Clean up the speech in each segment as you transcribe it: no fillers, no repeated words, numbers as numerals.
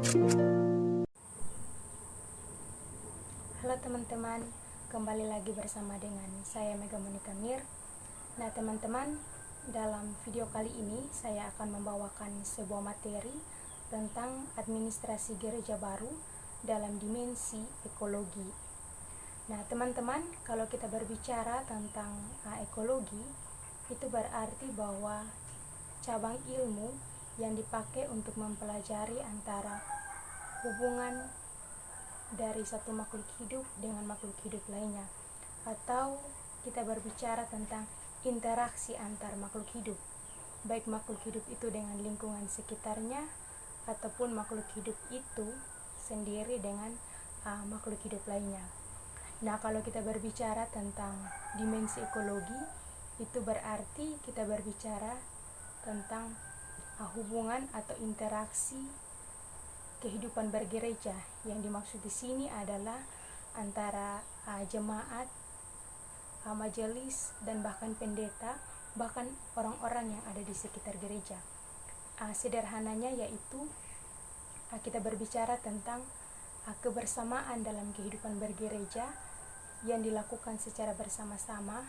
Halo teman-teman, kembali lagi bersama dengan saya Mega Monika Mir. Nah teman-teman, dalam video kali ini saya akan membawakan sebuah materi tentang administrasi gereja baru dalam dimensi ekologi. Nah teman-teman, kalau kita berbicara tentang ekologi, itu berarti bahwa cabang ilmu yang dipakai untuk mempelajari antara hubungan dari satu makhluk hidup dengan makhluk hidup lainnya, atau kita berbicara tentang interaksi antar makhluk hidup, baik makhluk hidup itu dengan lingkungan sekitarnya ataupun makhluk hidup itu sendiri dengan makhluk hidup lainnya. Nah, kalau kita berbicara tentang dimensi ekologi, itu berarti kita berbicara tentang hubungan atau interaksi kehidupan bergereja. Yang dimaksud di sini adalah antara jemaat, majelis, dan bahkan pendeta, bahkan orang-orang yang ada di sekitar gereja. Sederhananya yaitu kita berbicara tentang kebersamaan dalam kehidupan bergereja yang dilakukan secara bersama-sama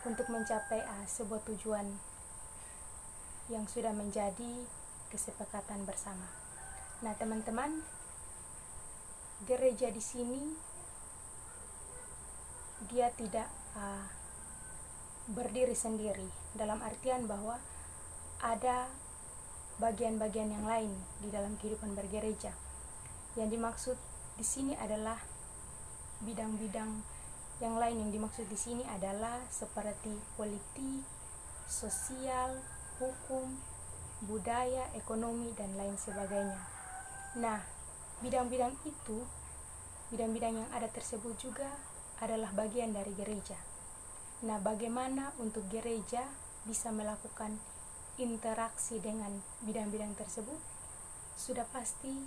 untuk mencapai sebuah tujuan yang sudah menjadi kesepakatan bersama. Nah, teman-teman, gereja di sini dia tidak berdiri sendiri, dalam artian bahwa ada bagian-bagian yang lain di dalam kehidupan bergereja. Yang dimaksud di sini adalah bidang-bidang yang lain. Yang dimaksud di sini adalah seperti politik, sosial, hukum, budaya, ekonomi, dan lain sebagainya. Nah, bidang-bidang yang ada tersebut juga adalah bagian dari gereja. Nah, bagaimana untuk gereja bisa melakukan interaksi dengan bidang-bidang tersebut? Sudah pasti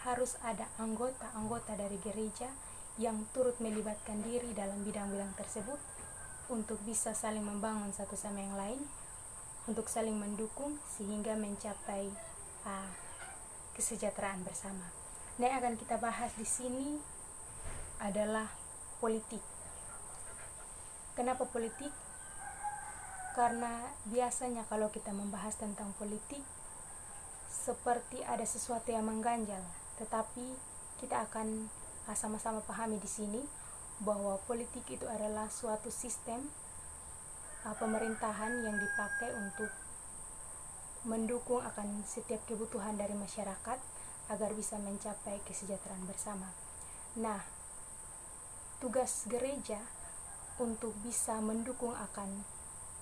harus ada anggota-anggota dari gereja yang turut melibatkan diri dalam bidang-bidang tersebut untuk bisa saling membangun satu sama yang lain, untuk saling mendukung sehingga mencapai kesejahteraan bersama. Nah, yang akan kita bahas di sini adalah politik. Kenapa politik? Karena biasanya kalau kita membahas tentang politik, seperti ada sesuatu yang mengganjal. Tetapi kita akan sama-sama pahami di sini bahwa politik itu adalah suatu sistem pemerintahan yang dipakai untuk mendukung akan setiap kebutuhan dari masyarakat agar bisa mencapai kesejahteraan bersama. Nah, tugas gereja untuk bisa mendukung akan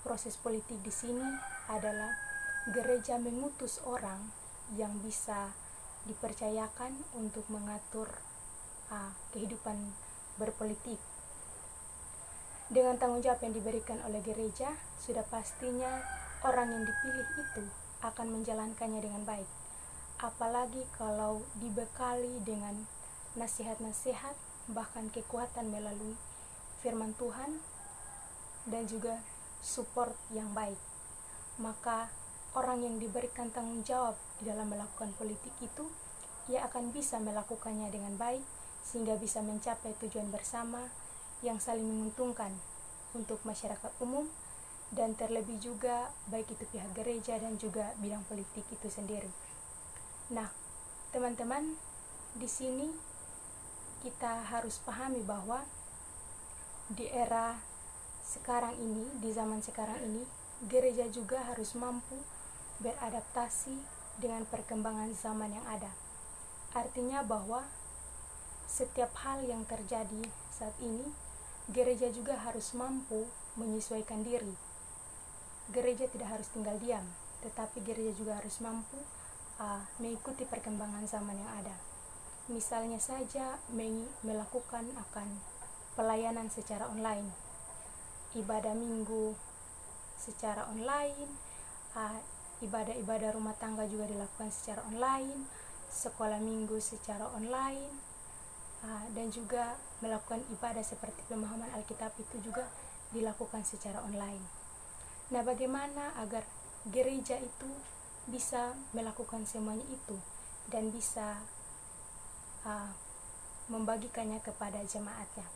proses politik di sini adalah gereja mengutus orang yang bisa dipercayakan untuk mengatur kehidupan berpolitik. Dengan tanggung jawab yang diberikan oleh gereja, sudah pastinya orang yang dipilih itu akan menjalankannya dengan baik. Apalagi kalau dibekali dengan nasihat-nasihat, bahkan kekuatan melalui firman Tuhan, dan juga support yang baik. Maka orang yang diberikan tanggung jawab di dalam melakukan politik itu, ia akan bisa melakukannya dengan baik, sehingga bisa mencapai tujuan bersama yang saling menguntungkan untuk masyarakat umum, dan terlebih juga baik itu pihak gereja dan juga bidang politik itu sendiri. Nah, teman-teman, di sini kita harus pahami bahwa di era sekarang ini, di zaman sekarang ini, gereja juga harus mampu beradaptasi dengan perkembangan zaman yang ada. Artinya bahwa setiap hal yang terjadi saat ini, gereja juga harus mampu menyesuaikan diri. Gereja tidak harus tinggal diam, tetapi gereja juga harus mampu mengikuti perkembangan zaman yang ada. Misalnya saja melakukan akan pelayanan secara online, ibadah minggu secara online, ibadah-ibadah rumah tangga juga dilakukan secara online, sekolah minggu secara online, dan juga melakukan ibadah seperti pemahaman Alkitab itu juga dilakukan secara online. Nah, bagaimana agar gereja itu bisa melakukan semuanya itu dan bisa membagikannya kepada jemaatnya.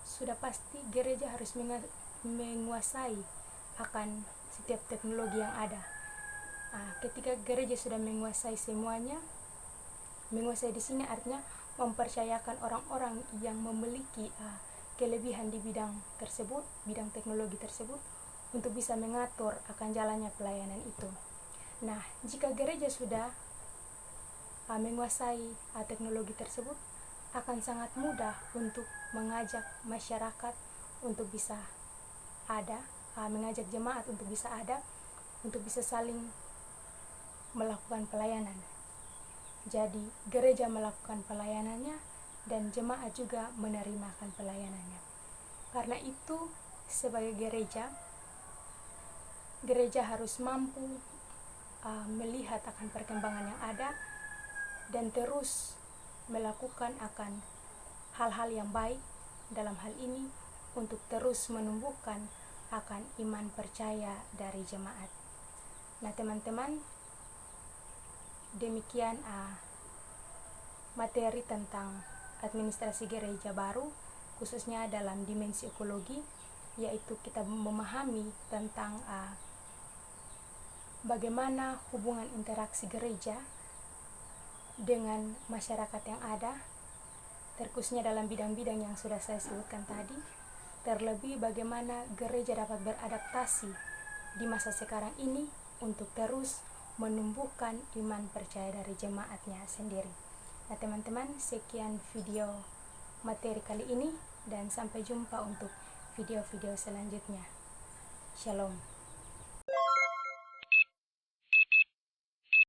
Sudah pasti gereja harus menguasai akan setiap teknologi yang ada. Ketika gereja sudah menguasai semuanya, menguasai di sini artinya mempercayakan orang-orang yang memiliki kelebihan di bidang tersebut, bidang teknologi tersebut, untuk bisa mengatur akan jalannya pelayanan itu. Nah, jika gereja sudah menguasai teknologi tersebut, akan sangat mudah untuk mengajak masyarakat untuk bisa ada, mengajak jemaat untuk bisa ada, untuk bisa saling melakukan pelayanan. Jadi gereja melakukan pelayanannya dan jemaat juga menerimakan pelayanannya. Karena itu sebagai gereja harus mampu melihat akan perkembangan yang ada dan terus melakukan akan hal-hal yang baik dalam hal ini untuk terus menumbuhkan akan iman percaya dari jemaat. Nah teman-teman, demikian materi tentang administrasi gereja baru, khususnya dalam dimensi ekologi, yaitu kita memahami tentang bagaimana hubungan interaksi gereja dengan masyarakat yang ada, terkhususnya dalam bidang-bidang yang sudah saya sebutkan tadi, terlebih bagaimana gereja dapat beradaptasi di masa sekarang ini untuk terus menumbuhkan iman percaya dari jemaatnya sendiri. Nah teman-teman, sekian video materi kali ini dan sampai jumpa untuk video-video selanjutnya. Shalom.